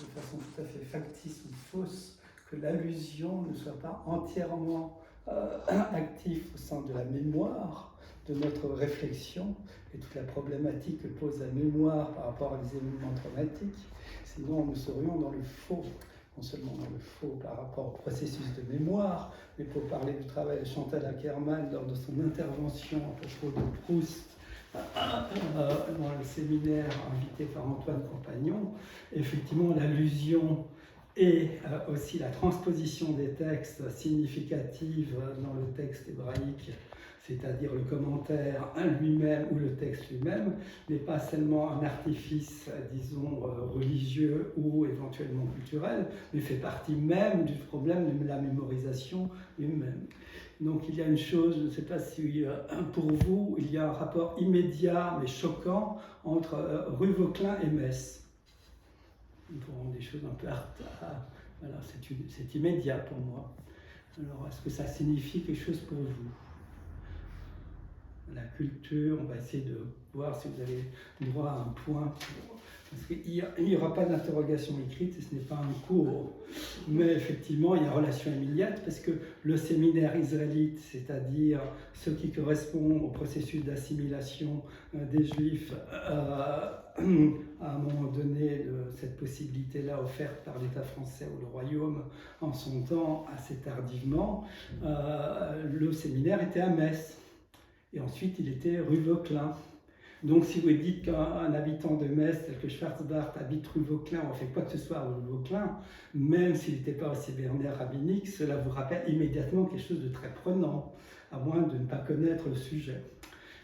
de façon tout à fait factice ou fausse, que l'allusion ne soit pas entièrement active au sein de la mémoire, de notre réflexion, et toute la problématique que pose la mémoire par rapport à des événements traumatiques. Sinon, nous serions dans le faux, non seulement dans le faux par rapport au processus de mémoire, mais pour parler du travail de Chantal Akerman lors de son intervention à propos de Proust, dans le séminaire invité par Antoine Compagnon, effectivement l'allusion et aussi la transposition des textes significatifs dans le texte hébraïque, c'est-à-dire le commentaire lui-même ou le texte lui-même, n'est pas seulement un artifice, disons, religieux ou éventuellement culturel, mais fait partie même du problème de la mémorisation lui-même. Donc il y a une chose, je ne sais pas si pour vous, il y a un rapport immédiat mais choquant entre rue Vauquelin et Metz. Pour rendre des choses un peu voilà, c'est immédiat pour moi. Alors est-ce que ça signifie quelque chose pour vous? La culture, on va essayer de voir si vous avez droit à un point. Parce qu'il n'y aura pas d'interrogation écrite et ce n'est pas un cours. Mais effectivement, il y a relation immédiate parce que le séminaire israélite, c'est-à-dire ce qui correspond au processus d'assimilation des Juifs à un moment donné, de cette possibilité-là offerte par l'État français ou le Royaume en son temps, assez tardivement, le séminaire était à Metz. Et ensuite, il était rue Vauquelin. Donc, si vous dites qu'un habitant de Metz, tel que Schwarzbart, habite rue Vauquelin, on fait quoi que ce soit à rue Vauquelin, même s'il n'était pas au séminaire rabbinique, cela vous rappelle immédiatement quelque chose de très prenant, à moins de ne pas connaître le sujet.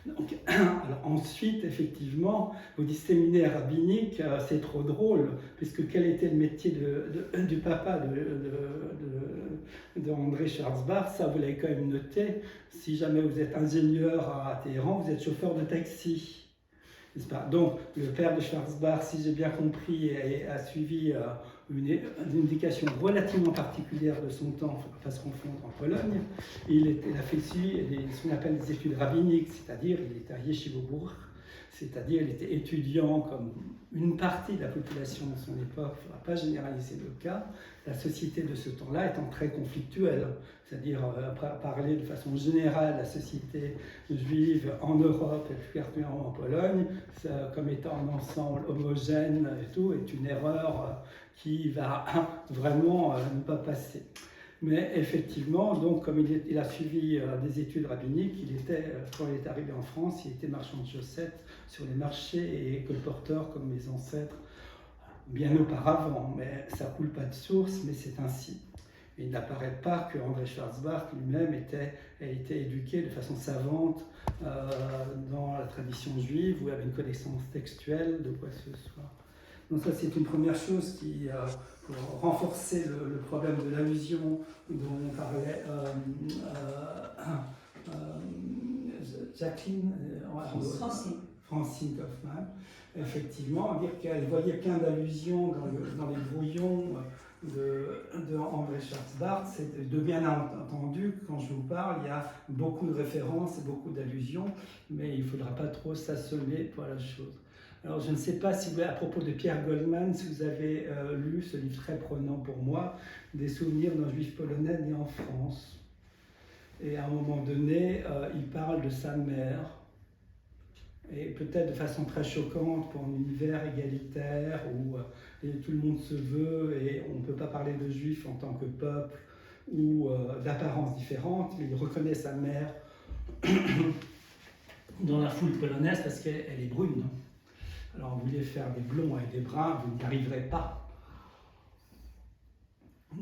Donc, alors ensuite, effectivement, vous dites séminaire rabbinique, c'est trop drôle, puisque quel était le métier du papa de André Schwarzbart? Ça, vous l'avez quand même noté. Si jamais vous êtes ingénieur à Téhéran, vous êtes chauffeur de taxi. N'est-ce pas? Donc, le père de Schwarzbart, si j'ai bien compris, a suivi une indication relativement particulière de son temps, il ne faut pas se confondre, en Pologne. Il a fait ce qu'on appelle des études rabbiniques, c'est-à-dire il était à Yeshivoburg, c'est-à-dire il était étudiant comme une partie de la population de son époque, il ne faudra pas généraliser le cas, la société de ce temps-là étant très conflictuelle, c'est-à-dire parler de façon générale de la société juive en Europe et plus particulièrement en Pologne, comme étant un ensemble homogène et tout, est une erreur qui va vraiment ne pas passer. Mais effectivement, donc, comme il a suivi des études rabbiniques, quand il est arrivé en France, il était marchand de chaussettes sur les marchés et colporteur comme mes ancêtres bien auparavant. Mais ça coule pas de source, mais c'est ainsi. Et il n'apparaît pas que André Schwarzbart lui-même a été éduqué de façon savante dans la tradition juive ou avait une connaissance textuelle de quoi que ce soit. Donc ça, c'est une première chose qui, pour renforcer le problème de l'allusion dont parlait Jacqueline, Francine Kaufmann, effectivement, dire qu'elle voyait plein d'allusions dans les brouillons de André Schwarzbart. C'est de bien entendu, quand je vous parle, il y a beaucoup de références et beaucoup d'allusions, mais il ne faudra pas trop s'assommer pour la chose. Alors, je ne sais pas si à propos de Pierre Goldman, si vous avez lu ce livre très prenant pour moi, Des souvenirs d'un juif polonais né en France. Et à un moment donné, il parle de sa mère, et peut-être de façon très choquante pour un univers égalitaire où tout le monde se veut et on ne peut pas parler de juifs en tant que peuple ou d'apparence différente, mais il reconnaît sa mère dans la foule polonaise parce qu'elle est brune. Alors on voulait faire des blonds avec des bruns, vous n'y arriverez pas.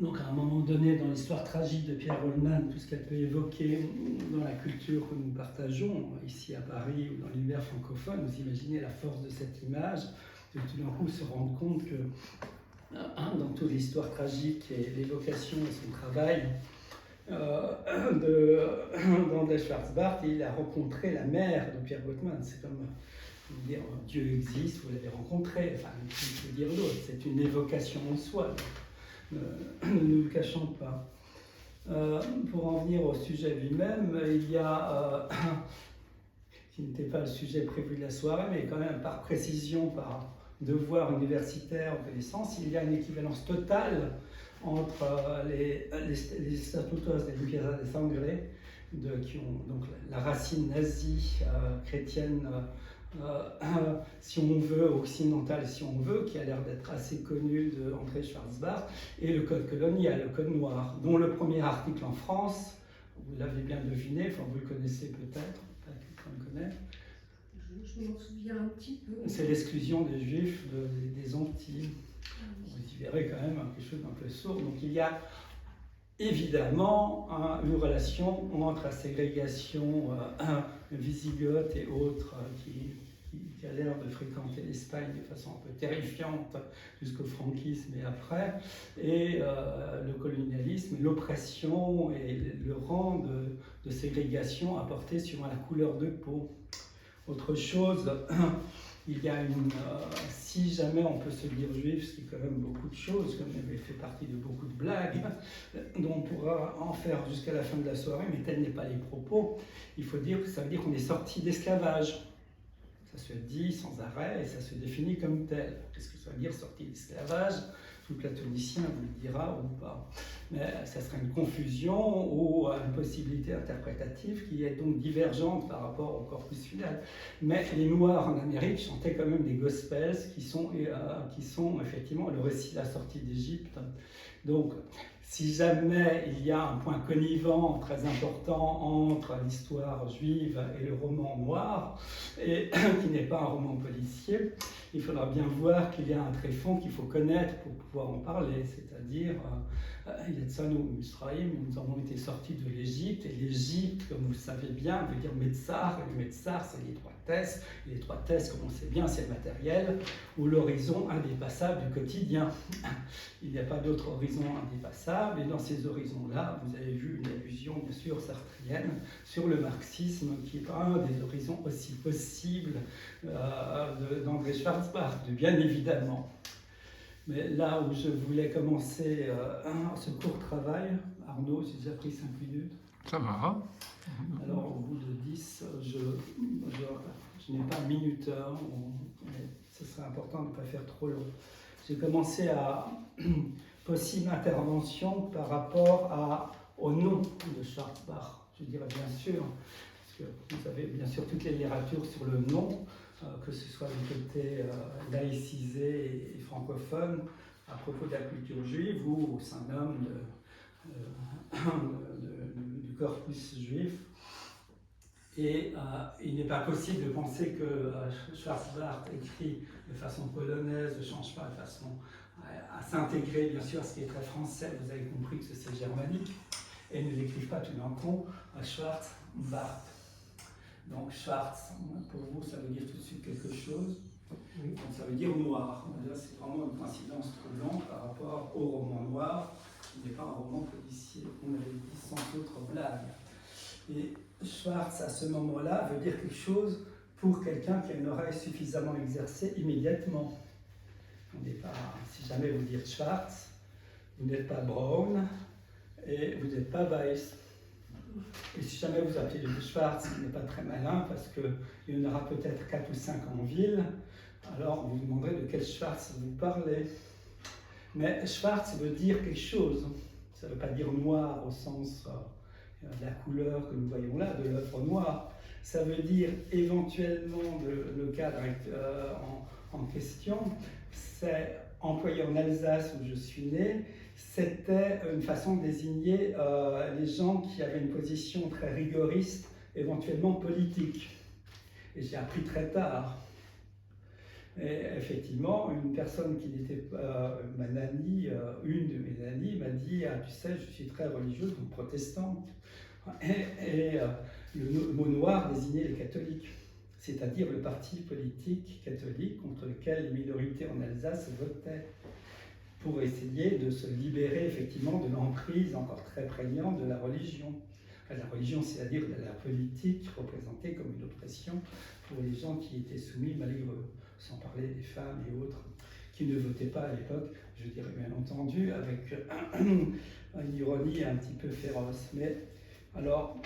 Donc à un moment donné, dans l'histoire tragique de Pierre Goldman, tout ce qu'elle peut évoquer dans la culture que nous partageons, ici à Paris ou dans l'univers francophone, vous imaginez la force de cette image, de tout d'un coup se rendre compte que dans toute l'histoire tragique et l'évocation de son travail d'André Schwarzbart, il a rencontré la mère de Pierre Goldman. C'est comme dire Dieu existe, vous l'avez rencontré, enfin, il faut dire d'autre, c'est une évocation en soi. Ne nous le cachons pas. Pour en venir au sujet lui-même, il y a, qui n'était pas le sujet prévu de la soirée, mais quand même par précision, par devoir universitaire de l'essence, il y a une équivalence totale entre les Statutos de Limpieza de Sangre, qui ont donc la racine nazie chrétienne, si on veut, occidentale si on veut, qui a l'air d'être assez connue de André Schwarzbach, et le code colonial, le code noir, dont le premier article en France, vous l'avez bien deviné, enfin vous le connaissez peut-être, pas quelqu'un le connaît. Je m'en souviens un petit peu. C'est l'exclusion des Juifs des Antilles. Vous y verrez quand même quelque chose d'un peu sourd. Donc il y a évidemment une relation entre la ségrégation wisigothe et autres qui a l'air de fréquenter l'Espagne de façon un peu terrifiante jusqu'au franquisme et après, et le colonialisme, l'oppression et le rang de ségrégation apporté sur la couleur de peau. Autre chose, il y a si jamais on peut se dire juif, ce qui est quand même beaucoup de choses, comme il fait partie de beaucoup de blagues, dont on pourra en faire jusqu'à la fin de la soirée, mais tels n'est pas les propos, il faut dire que ça veut dire qu'on est sorti d'esclavage. Ça se dit sans arrêt et ça se définit comme tel. Qu'est-ce que ça veut dire sorti d'esclavage? Tout platonicien vous le dira ou pas. Mais ça serait une confusion ou une possibilité interprétative qui est donc divergente par rapport au corpus final. Mais les Noirs en Amérique chantaient quand même des gospels qui sont effectivement le récit de la sortie d'Égypte. Donc, si jamais il y a un point connivant très important entre l'histoire juive et le roman noir, et qui n'est pas un roman policier, il faudra bien voir qu'il y a un tréfonds qu'il faut connaître pour pouvoir en parler, c'est-à-dire Yetzanu Misraïm, nous avons été sortis de l'Égypte, et l'Égypte, comme vous le savez bien, veut dire Metzar, et le Metzar, c'est l'étroitesse, et l'étroitesse, comme on sait bien, c'est le matériel, ou l'horizon indépassable du quotidien. Il n'y a pas d'autre horizon indépassable, et dans ces horizons-là, vous avez vu une allusion, bien sûr, sartrienne, sur le marxisme, qui est un des horizons aussi possibles d'André Schwarzbach, bien évidemment. Mais là où je voulais commencer ce court travail, Arnaud, j'ai déjà pris 5 minutes. Ça va. Alors au bout de 10, je n'ai pas de minuteur, mais ce serait important de ne pas faire trop long. J'ai commencé à possible intervention par rapport au nom de Schwarzbach. Je dirais bien sûr, parce que vous avez bien sûr toute la littérature sur le nom, que ce soit du côté laïcisé et francophone, à propos de la culture juive ou au sein même du corpus juif. Et il n'est pas possible de penser que Schwarzbach écrit de façon polonaise, ne change pas de façon à s'intégrer bien sûr à ce qui est très français. Vous avez compris que c'est germanique, et ne l'écrivent pas tout d'un coup Schwarzbach. Donc Schwarz, pour vous, ça veut dire tout de suite quelque chose. Donc ça veut dire noir. Là, c'est vraiment une coïncidence trouvante par rapport au roman noir, qui n'est pas un roman policier, on avait dit sans autre blague. Et Schwarz, à ce moment-là, veut dire quelque chose pour quelqu'un qui a une oreille suffisamment exercée immédiatement. On n'est pas, si jamais vous dites Schwarz, vous n'êtes pas Brown et vous n'êtes pas Weiss. Et si jamais vous appelez le Schwarz, ce n'est pas très malin parce qu'il y en aura peut-être 4 ou 5 en ville, alors vous vous demanderez de quel Schwarz vous parlez. Mais Schwarz veut dire quelque chose. Ça ne veut pas dire noir au sens de la couleur que nous voyons là, de l'œuvre noire. Ça veut dire éventuellement, le cadre en question, c'est employé en Alsace où je suis né. C'était une façon de désigner les gens qui avaient une position très rigoriste, éventuellement politique. Et j'ai appris très tard. Et effectivement, une personne qui n'était pas ma nanny, une de mes nannies, m'a dit « Ah, tu sais, je suis très religieuse, donc protestante. » Et le mot noir désignait les catholiques, c'est-à-dire le parti politique catholique contre lequel les minorités en Alsace votaient, pour essayer de se libérer effectivement de l'emprise encore très prégnante de la religion. Enfin, la religion, c'est-à-dire la politique représentée comme une oppression pour les gens qui étaient soumis malgré eux, sans parler des femmes et autres qui ne votaient pas à l'époque, je dirais bien entendu, avec une ironie un petit peu féroce. Mais alors,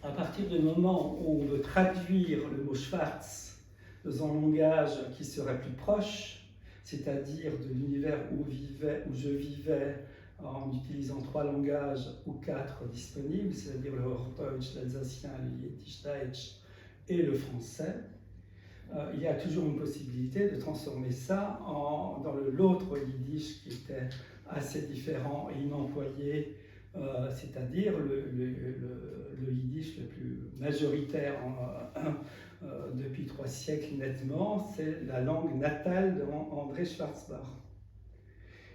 à partir du moment où on veut traduire le mot Schwarz dans un langage qui serait plus proche, c'est-à-dire de l'univers où je vivais en utilisant 3 langages ou 4 disponibles, c'est-à-dire le Hochdeutsch, l'alsacien, le Jiddisch et le français. Il y a toujours une possibilité de transformer ça dans l'autre yiddish qui était assez différent et inemployé, c'est-à-dire le yiddish le plus majoritaire depuis 3 siècles nettement, c'est la langue natale d'André Schwarzbach.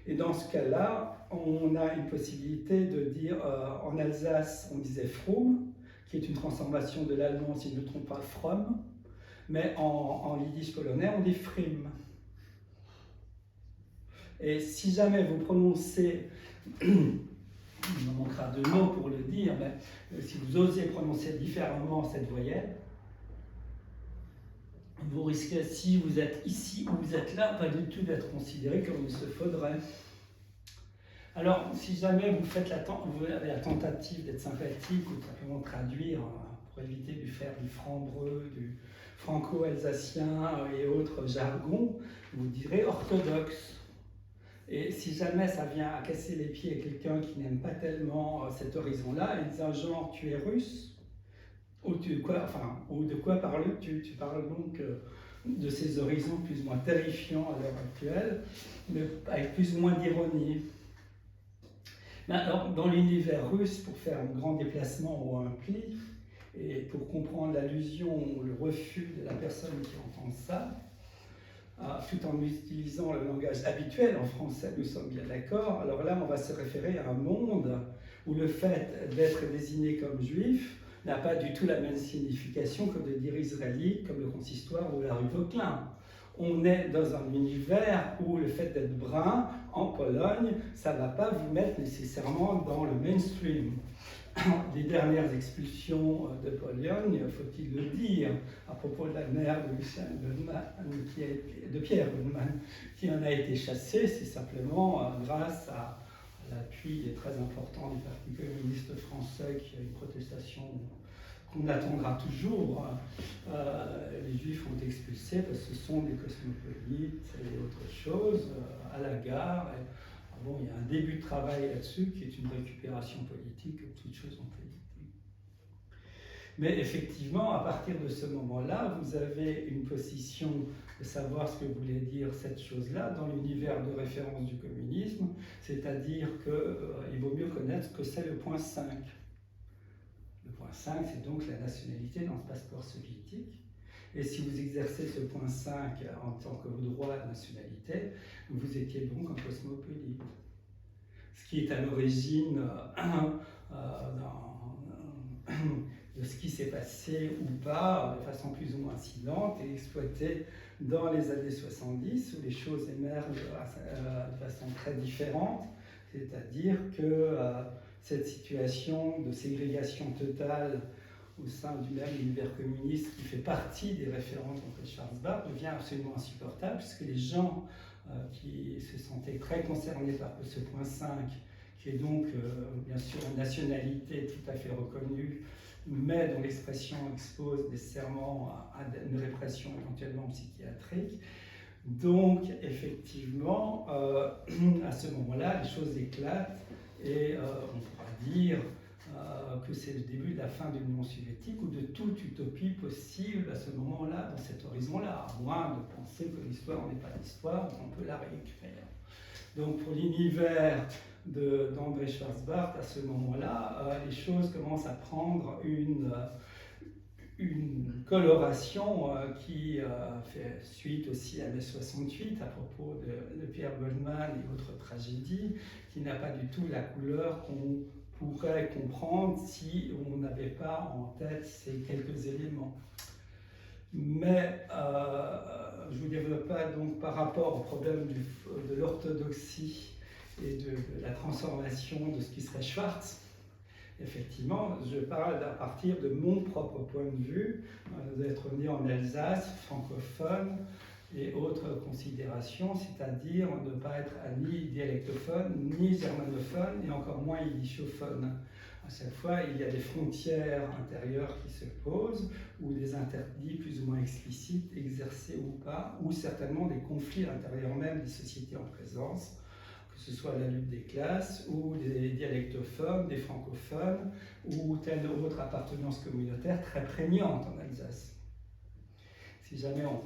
Et dans ce cas-là, on a une possibilité de dire, en Alsace, on disait Fromm, qui est une transformation de l'allemand, si je ne me trompe pas, Fromm, mais en yiddish polonais, on dit Frim. Et si jamais vous prononcez, il me manquera 2 mots pour le dire, mais si vous osez prononcer différemment cette voyelle, vous risquez, si vous êtes ici ou vous êtes là, pas du tout d'être considéré comme il se faudrait. Alors, si jamais vous avez la tentative d'être sympathique ou de simplement traduire pour éviter de faire du franc-breu, du franco-alsacien et autres jargons, vous direz orthodoxe. Et si jamais ça vient à casser les pieds à quelqu'un qui n'aime pas tellement cet horizon-là, il dit genre tu es russe, ou de quoi parles-tu? Tu parles donc de ces horizons plus ou moins terrifiants à l'heure actuelle, mais avec plus ou moins d'ironie. Alors, dans l'univers russe, pour faire un grand déplacement ou un pli, et pour comprendre l'allusion ou le refus de la personne qui entend ça, tout en utilisant le langage habituel en français, nous sommes bien d'accord. Alors là, on va se référer à un monde où le fait d'être désigné comme juif n'a pas du tout la même signification que de dire israélite, comme le consistoire de la rue Vauquelin. On est dans un univers où le fait d'être brun en Pologne, ça ne va pas vous mettre nécessairement dans le mainstream. Les dernières expulsions de Pologne, faut-il le dire, à propos de la mère de Pierre Goldman, qui en a été chassé, c'est simplement grâce à l'appui très important du Parti communiste français, qui a une protestation qu'on attendra toujours. Les Juifs ont été expulsés parce que ce sont des cosmopolites et autre chose, à la gare. Bon, il y a un début de travail là-dessus qui est une récupération politique, comme toute chose en politique. Mais effectivement, à partir de ce moment-là, vous avez une position de savoir ce que voulait dire cette chose-là dans l'univers de référence du communisme, c'est-à-dire qu'il vaut mieux connaître ce que c'est le point 5. Le point 5, c'est donc la nationalité dans ce passeport soviétique. Et si vous exercez ce point 5 en tant que droit de nationalité, vous étiez donc un cosmopolite. Ce qui est à l'origine de ce qui s'est passé ou pas, de façon plus ou moins incidente et exploitée dans les années 70, où les choses émergent de façon très différente. C'est-à-dire que cette situation de ségrégation totale au sein du même univers communiste qui fait partie des références d'André Schwarzbach devient absolument insupportable, puisque les gens qui se sentaient très concernés par ce point 5, qui est donc bien sûr une nationalité tout à fait reconnue, mais dont l'expression expose nécessairement à une répression éventuellement psychiatrique. Donc effectivement, à ce moment-là, les choses éclatent et on pourra dire que c'est le début de la fin de l'Union soviétique ou de toute utopie possible à ce moment-là, dans cet horizon-là, à moins de penser que l'histoire n'est pas l'histoire, qu'on peut la réécrire. Donc pour l'univers d'André Schwarzbach, à ce moment-là, les choses commencent à prendre une coloration qui fait suite aussi à mai 68 à propos de Pierre Goldman et autres tragédies, qui n'a pas du tout la couleur qu'on pourrait comprendre si on n'avait pas en tête ces quelques éléments. Mais je vous développe pas donc par rapport au problème de l'orthodoxie et de la transformation de ce qui serait Schwartz. Effectivement, je parle à partir de mon propre point de vue, d'être né en Alsace, francophone et autres considérations, c'est-à-dire ne pas être ni dialectophone, ni germanophone, et encore moins yiddishophone. À chaque fois, il y a des frontières intérieures qui se posent, ou des interdits plus ou moins explicites, exercés ou pas, ou certainement des conflits à l'intérieur même des sociétés en présence, que ce soit la lutte des classes, ou des dialectophones, des francophones, ou telle autre appartenance communautaire très prégnante en Alsace. Si jamais on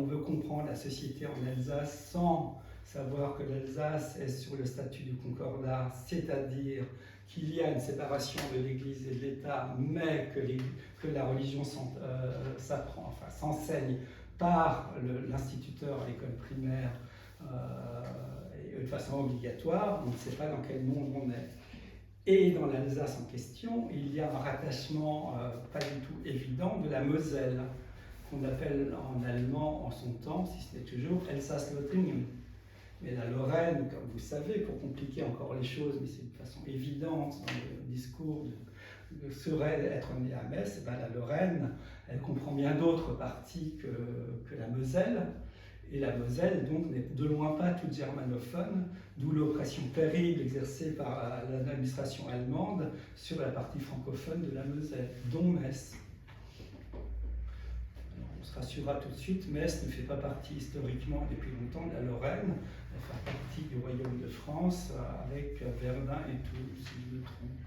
veut comprendre la société en Alsace sans savoir que l'Alsace est sur le statut du concordat, c'est-à-dire qu'il y a une séparation de l'Église et de l'État, mais que la religion s'enseigne par l'instituteur à l'école primaire et de façon obligatoire, on ne sait pas dans quel monde on est. Et dans l'Alsace en question, il y a un rattachement pas du tout évident de la Moselle, qu'on appelle en allemand en son temps, si ce n'est toujours, Elsass-Lothringen. Mais la Lorraine, comme vous savez, pour compliquer encore les choses, mais c'est de façon évidente dans le discours serait être né à Metz, et bien la Lorraine, elle comprend bien d'autres parties que la Moselle. Et la Moselle, donc, n'est de loin pas toute germanophone, d'où l'oppression terrible exercée par l'administration allemande sur la partie francophone de la Moselle, dont Metz. On se rassurera tout de suite, Metz ne fait pas partie historiquement depuis longtemps de la Lorraine, elle fait partie du Royaume de France avec Verdun et Toul, si je me trompe.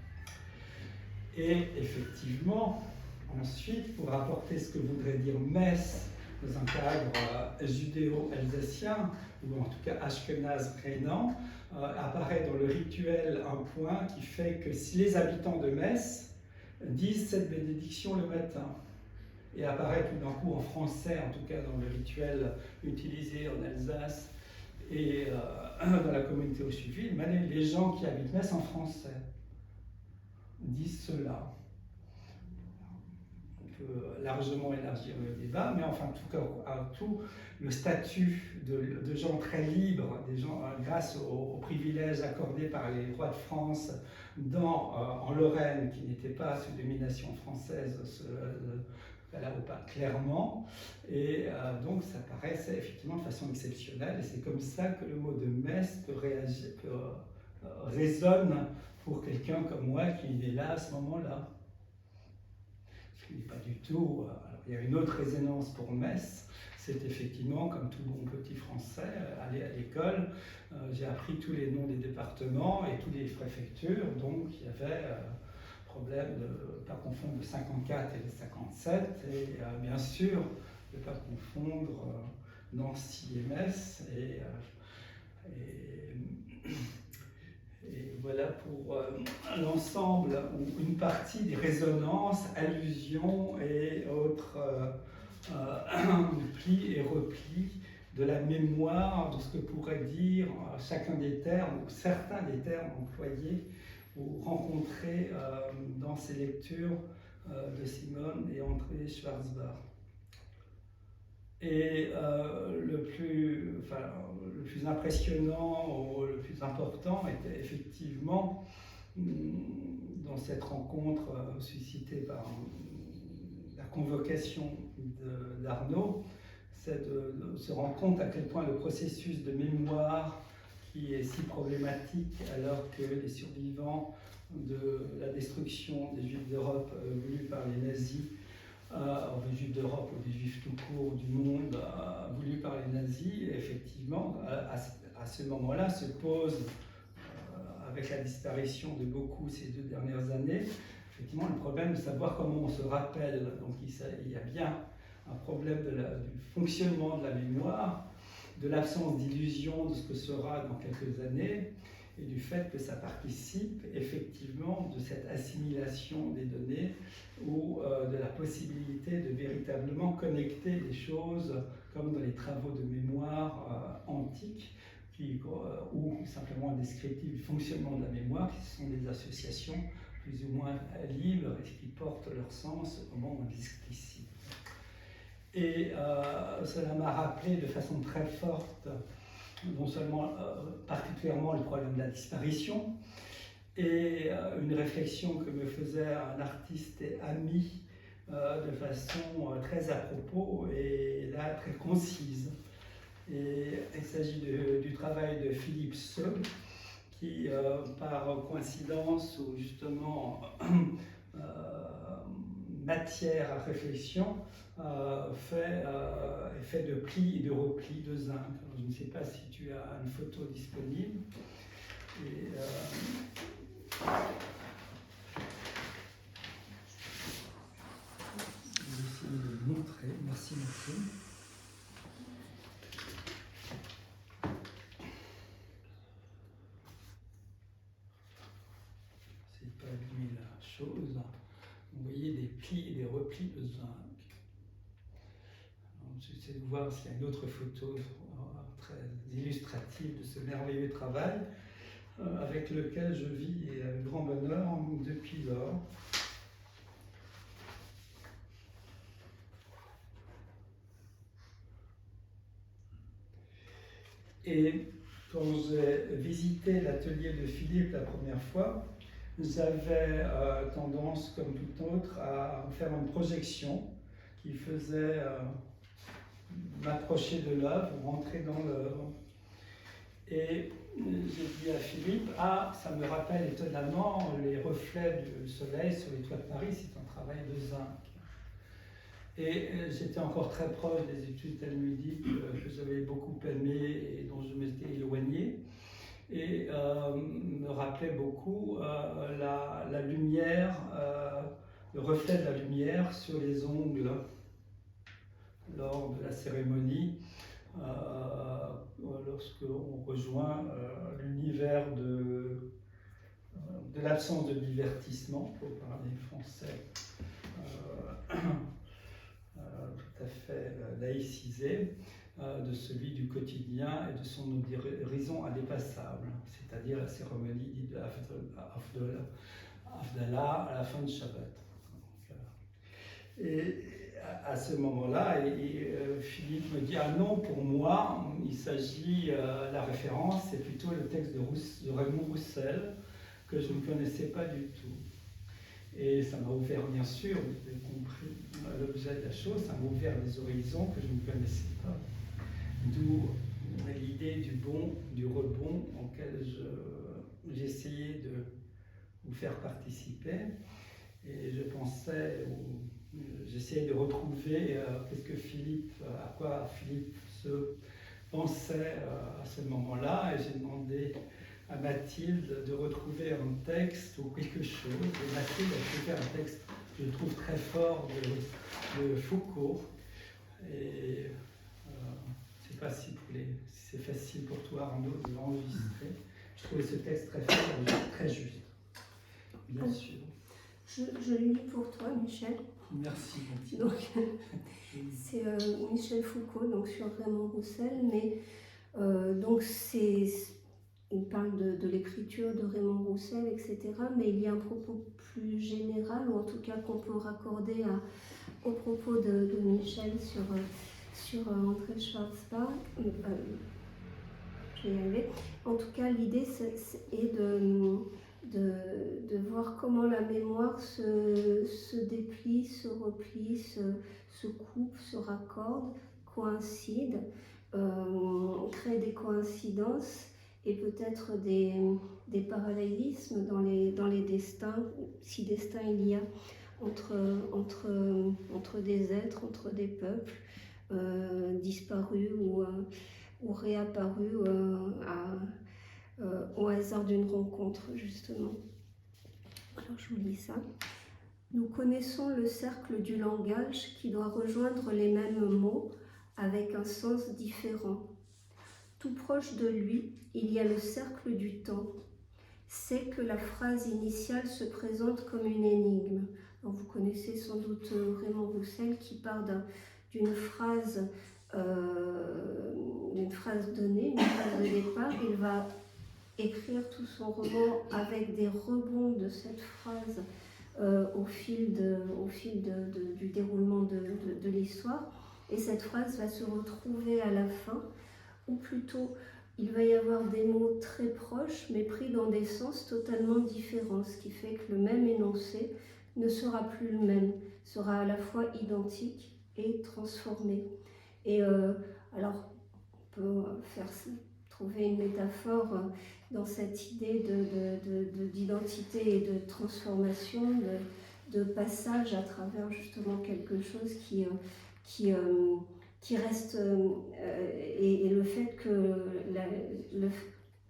Et effectivement, ensuite, pour rapporter ce que voudrait dire Metz dans un cadre judéo-alsacien, ou en tout cas ashkénaze rhénan, apparaît dans le rituel un point qui fait que si les habitants de Metz disent cette bénédiction le matin, et apparaît tout d'un coup en français, en tout cas dans le rituel utilisé en Alsace et dans la communauté au suivi, les gens qui habitent Metz en français disent cela. On peut largement élargir le débat, mais enfin, en tout cas, tout le statut de gens très libres, des gens grâce aux privilèges accordés par les rois de France en Lorraine, qui n'étaient pas sous domination française, là ou pas clairement, et donc ça paraissait effectivement de façon exceptionnelle, et c'est comme ça que le mot de Metz résonne pour quelqu'un comme moi qui est là à ce moment-là. Ce qui n'est pas du tout. Alors, il y a une autre résonance pour Metz, c'est effectivement, comme tout bon petit français, aller à l'école, j'ai appris tous les noms des départements et toutes les préfectures, donc il y avait problème de ne pas confondre le 54 et le 57, et bien sûr de ne pas confondre Nancy et Metz, et voilà pour l'ensemble ou une partie des résonances, allusions et autres plis et replis de la mémoire de ce que pourrait dire chacun des termes ou certains des termes employés ou rencontrés dans ces lectures de Simone et André Schwarzbach. Et le plus impressionnant ou le plus important était effectivement dans cette rencontre suscitée par la convocation d'Arnaud, c'est de se rendre compte à quel point le processus de mémoire qui est si problématique alors que les survivants de la destruction des Juifs d'Europe voulue par les nazis, des Juifs d'Europe ou des Juifs tout court du monde voulus par les nazis, effectivement, à ce moment-là se pose, avec la disparition de beaucoup ces 2 dernières années, effectivement le problème de savoir comment on se rappelle. Donc il y a bien un problème du fonctionnement de la mémoire, de l'absence d'illusion de ce que sera dans quelques années, et du fait que ça participe effectivement de cette assimilation des données ou de la possibilité de véritablement connecter les choses comme dans les travaux de mémoire antiques ou simplement descriptifs du fonctionnement de la mémoire, qui sont des associations plus ou moins libres et qui portent leur sens au moment où on les explicite. Et cela m'a rappelé de façon très forte non seulement particulièrement le problème de la disparition, et une réflexion que me faisait un artiste et ami de façon très à propos et là très concise. Et il s'agit du travail de Philippe Seu, qui, par coïncidence ou justement matière à réflexion, est fait de plis et de replis de zinc. Alors, je ne sais pas si tu as une photo disponible. Et, je vais essayer de le montrer. Merci beaucoup. C'est pas abîmer la chose. Vous voyez des plis et des replis de zinc. J'essaie de voir s'il y a une autre photo très illustrative de ce merveilleux travail avec lequel je vis avec grand bonheur depuis lors. Et quand j'ai visité l'atelier de Philippe la première fois, j'avais tendance, comme tout autre, à faire une projection qui faisait m'approcher de l'œuvre, rentrer dans l'œuvre. Et j'ai dit à Philippe, ah, ça me rappelle étonnamment les reflets du soleil sur les toits de Paris, c'est un travail de zinc. Et j'étais encore très proche des études talmudiques que j'avais beaucoup aimées et dont je m'étais éloigné. Et me rappelait beaucoup la lumière, le reflet de la lumière sur les ongles lors de la cérémonie, lorsque on rejoint l'univers de l'absence de divertissement, pour parler français, tout à fait laïcisé, de celui du quotidien et de son horizon indépassable, c'est-à-dire la cérémonie dite de Havdalah à la fin de Shabbat. Et à ce moment-là, Philippe me dit, ah non, pour moi, il s'agit, la référence, c'est plutôt le texte de Raymond Roussel, que je ne connaissais pas du tout. Et ça m'a ouvert, bien sûr, vous avez compris l'objet de la chose, ça m'a ouvert des horizons que je ne connaissais pas. D'où l'idée du bon, du rebond, auquel j'essayais de vous faire participer. Et je pensais, j'essayais de retrouver qu'est-ce que Philippe, à quoi Philippe se pensait à ce moment-là. Et j'ai demandé à Mathilde de retrouver un texte ou quelque chose. Et Mathilde a trouvé un texte que je trouve très fort de Foucault. Et je ne sais pas si c'est facile pour toi, Arnaud, de l'enregistrer. Je trouvais ce texte très fort et très juste. Bien sûr. Je le lis pour toi, Michel. Merci, Mathilde. Donc, c'est Michel Foucault, donc sur Raymond Roussel, mais donc il parle de l'écriture de Raymond Roussel, etc. Mais il y a un propos plus général, ou en tout cas qu'on peut raccorder au propos de Michel sur André Schwarzbach. Je vais y arriver. En tout cas, l'idée est de voir comment la mémoire se déplie, se replie, se coupe, se raccorde, coïncide, crée des coïncidences et peut-être des parallélismes dans les destins, si destin il y a, entre des êtres, entre des peuples disparus ou réapparus au hasard d'une rencontre, justement. Alors je vous lis ça. Nous connaissons le cercle du langage qui doit rejoindre les mêmes mots avec un sens différent. Tout proche de lui, il y a le cercle du temps. C'est que la phrase initiale se présente comme une énigme. Alors vous connaissez sans doute Raymond Roussel qui part d'une phrase donnée, une phrase de départ. Il va écrire tout son roman avec des rebonds de cette phrase au fil du déroulement de l'histoire. Et cette phrase va se retrouver à la fin, ou plutôt il va y avoir des mots très proches mais pris dans des sens totalement différents, ce qui fait que le même énoncé ne sera plus le même, sera à la fois identique et transformé. Et alors on peut trouver une métaphore dans cette idée d'identité et de transformation, de passage à travers justement quelque chose qui reste, et le fait que le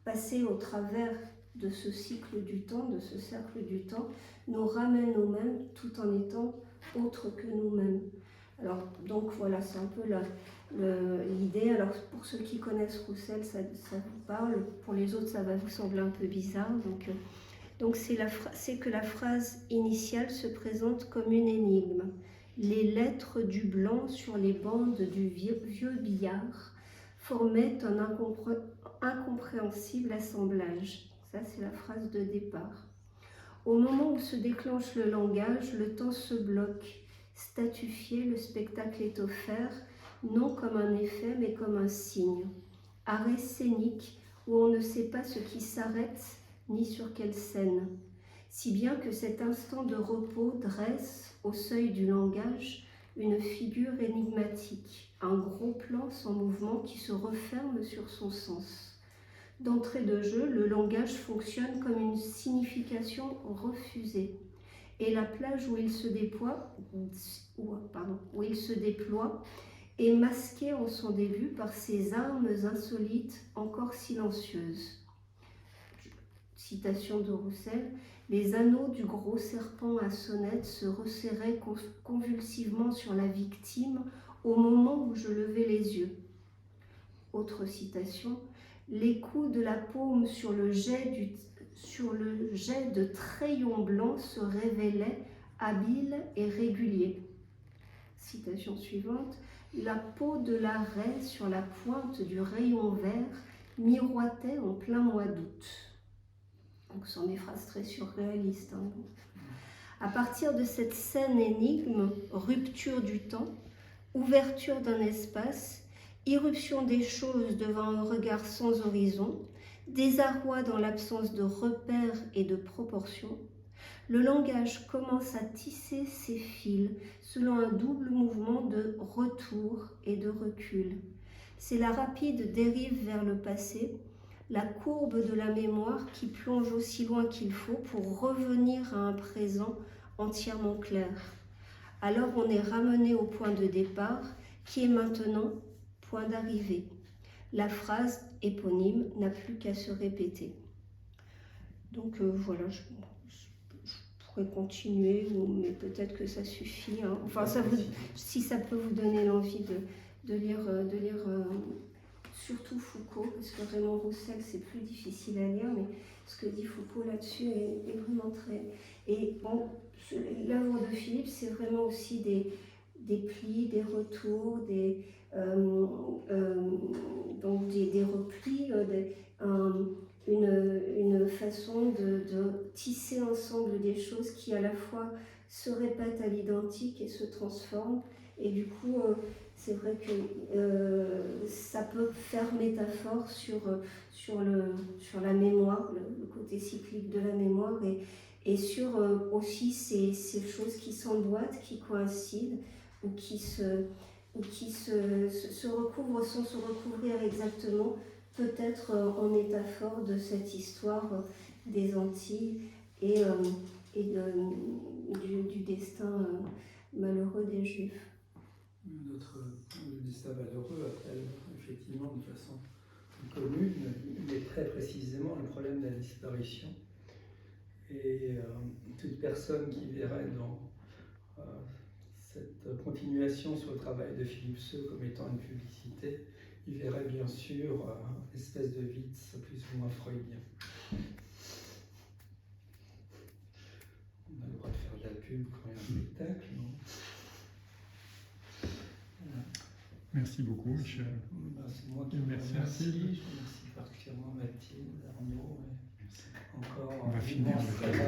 passer au travers de ce cycle du temps, de ce cercle du temps, nous ramène nous-mêmes tout en étant autres que nous-mêmes. Alors, donc voilà, c'est un peu l'idée. Alors, pour ceux qui connaissent Roussel, ça vous parle. Pour les autres, ça va vous sembler un peu bizarre. Donc c'est que la phrase initiale se présente comme une énigme. Les lettres du blanc sur les bandes du vieux billard formaient un incompréhensible assemblage. Ça, c'est la phrase de départ. Au moment où se déclenche le langage, le temps se bloque. Statufié, le spectacle est offert, non comme un effet, mais comme un signe. Arrêt scénique où on ne sait pas ce qui s'arrête, ni sur quelle scène. Si bien que cet instant de repos dresse, au seuil du langage, une figure énigmatique, un gros plan sans mouvement qui se referme sur son sens. D'entrée de jeu, le langage fonctionne comme une signification refusée. Et la plage où il se déploie est masquée en son début par ces armes insolites encore silencieuses. Citation de Roussel, « Les anneaux du gros serpent à sonnette se resserraient convulsivement sur la victime au moment où je levai les yeux. » Autre citation, « Les coups de la paume sur le jet de trayons blancs se révélaient habiles et réguliers. » Citation suivante, « La peau de la raie sur la pointe du rayon vert miroitait en plein mois d'août. » Donc, ce sont des phrases très surréalistes. À partir de cette scène énigme, rupture du temps, ouverture d'un espace, irruption des choses devant un regard sans horizon, désarroi dans l'absence de repères et de proportions, le langage commence à tisser ses fils selon un double mouvement de retour et de recul. C'est la rapide dérive vers le passé, la courbe de la mémoire qui plonge aussi loin qu'il faut pour revenir à un présent entièrement clair. Alors on est ramené au point de départ, qui est maintenant point d'arrivée. La phrase éponyme n'a plus qu'à se répéter. Donc voilà, je pourrais continuer, mais peut-être que ça suffit. Hein. Enfin, si ça peut vous donner l'envie de lire surtout Foucault, parce que vraiment Roussel c'est plus difficile à lire, mais ce que dit Foucault là-dessus est vraiment très... Et bon, l'œuvre de Philippe, c'est vraiment aussi des plis, des retours, des replis, une façon de tisser ensemble des choses qui à la fois se répètent à l'identique et se transforment. Et du coup, c'est vrai que ça peut faire métaphore sur la mémoire, le côté cyclique de la mémoire, et sur aussi ces choses qui s'emboîtent, qui coïncident, ou qui se recouvrent sans se recouvrir exactement, peut-être en métaphore de cette histoire des Antilles et du destin malheureux des Juifs. Le destin malheureux appelle effectivement de façon commune, mais très précisément le problème de la disparition. Et toute personne qui verrait dans cette continuation sur le travail de Philippe Seux comme étant une publicité, il verrait bien sûr une espèce de vide plus ou moins freudien. On a le droit de faire de la pub quand il y a un spectacle, non ? Voilà. Merci beaucoup, Michel. C'est moi qui vous remercie. Je remercie particulièrement Mathilde, Arnaud. Encore on va finir avec